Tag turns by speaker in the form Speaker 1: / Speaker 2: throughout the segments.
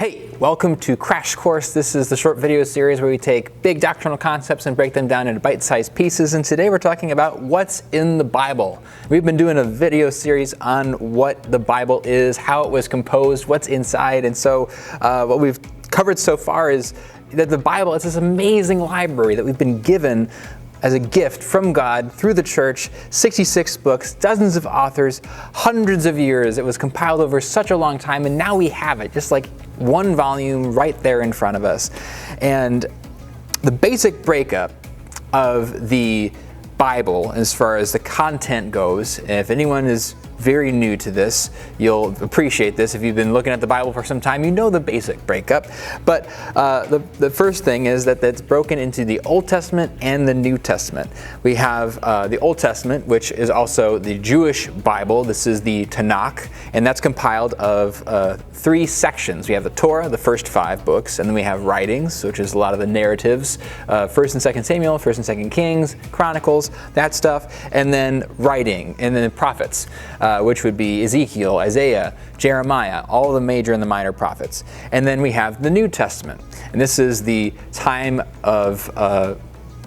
Speaker 1: Hey, welcome to Crash Course. This is the short video series where we take big doctrinal concepts and break them down into bite-sized pieces. And today we're talking about what's in the Bible. We've been doing a video series on what the Bible is, how it was composed, what's inside. And so what we've covered so far is that the Bible is this amazing library that we've been given as a gift from God through the church, 66 books, dozens of authors, hundreds of years. It was compiled over such a long time, and now we have it, just like one volume right there in front of us. And the basic breakup of the Bible, as far as the content goes, if anyone is very new to this, you'll appreciate this. If you've been looking at the Bible for some time, you know the basic breakup. But the first thing is that it's broken into the Old Testament and the New Testament. We have the Old Testament, which is also the Jewish Bible. This is the Tanakh, and that's compiled of three sections. We have the Torah, the first 5 books, and then we have writings, which is a lot of the narratives, 1st and 2nd Samuel, 1st and 2nd Kings, Chronicles, that stuff, and then writing, and then prophets, which would be Ezekiel, Isaiah, Jeremiah, all the major and the minor prophets. And then we have the New Testament, and this is the time of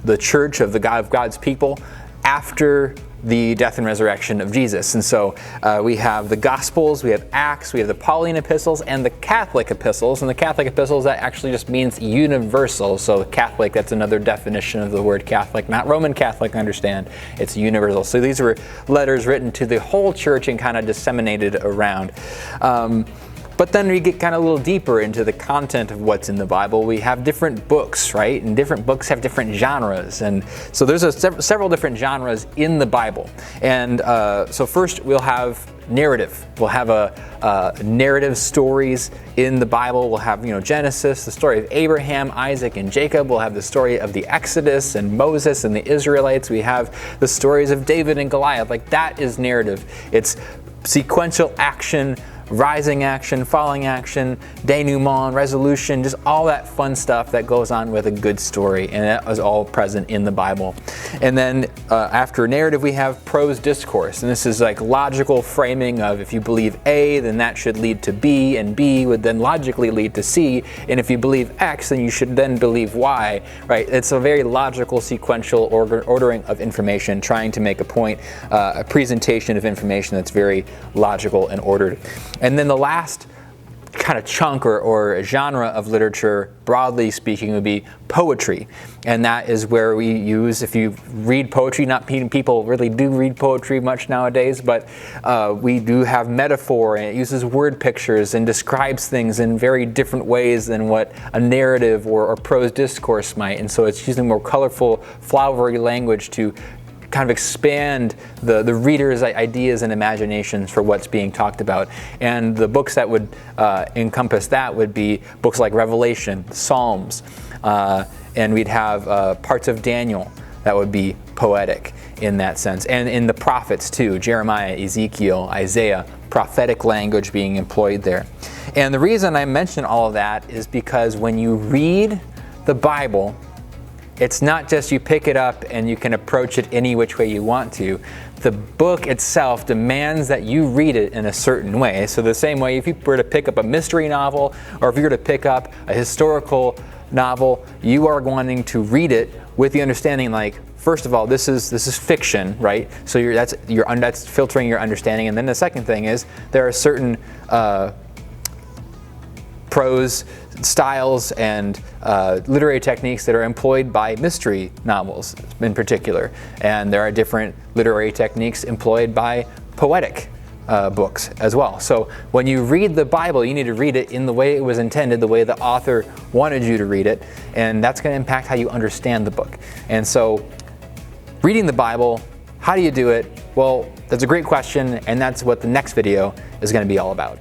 Speaker 1: the church, of God's people, after the death and resurrection of Jesus. And so we have the Gospels, we have Acts, we have the Pauline epistles, and the Catholic epistles. And the Catholic epistles, that actually just means universal. So Catholic, that's another definition of the word Catholic. Not Roman Catholic, understand. It's universal. So these were letters written to the whole church and kind of disseminated around. But then we get kind of a little deeper into the content of what's in the Bible. We have different books, right? And different books have different genres. And so there's several different genres in the Bible. And so first we'll have narrative. We'll have narrative stories in the Bible. We'll have, Genesis, the story of Abraham, Isaac, and Jacob. We'll have the story of the Exodus and Moses and the Israelites. We have the stories of David and Goliath. Like, that is narrative. It's sequential action, rising action, falling action, denouement, resolution, just all that fun stuff that goes on with a good story, and that was all present in the Bible. And then after narrative we have prose discourse, and this is like logical framing of, if you believe A, then that should lead to B, and B would then logically lead to C, and if you believe X, then you should then believe Y, right? It's a very logical, sequential ordering of information, trying to make a point, a presentation of information that's very logical and ordered. And then the last kind of chunk or genre of literature, broadly speaking, would be poetry. And that is where we use, if you read poetry, not people really do read poetry much nowadays, but we do have metaphor, and it uses word pictures and describes things in very different ways than what a narrative or prose discourse might. And so it's using more colorful, flowery language to kind of expand the reader's ideas and imaginations for what's being talked about. And the books that would encompass that would be books like Revelation, Psalms, and we'd have parts of Daniel that would be poetic in that sense. And in the prophets too, Jeremiah, Ezekiel, Isaiah, prophetic language being employed there. And the reason I mention all of that is because when you read the Bible, it's not just you pick it up and you can approach it any which way you want to. The book itself demands that you read it in a certain way. So the same way if you were to pick up a mystery novel, or if you were to pick up a historical novel, you are wanting to read it with the understanding, like, first of all, this is fiction, right? So that's filtering your understanding. And then the second thing is there are certain prose styles and literary techniques that are employed by mystery novels in particular. And there are different literary techniques employed by poetic books as well. So when you read the Bible, you need to read it in the way it was intended, the way the author wanted you to read it, and that's going to impact how you understand the book. And so reading the Bible, how do you do it? Well, that's a great question, and that's what the next video is going to be all about.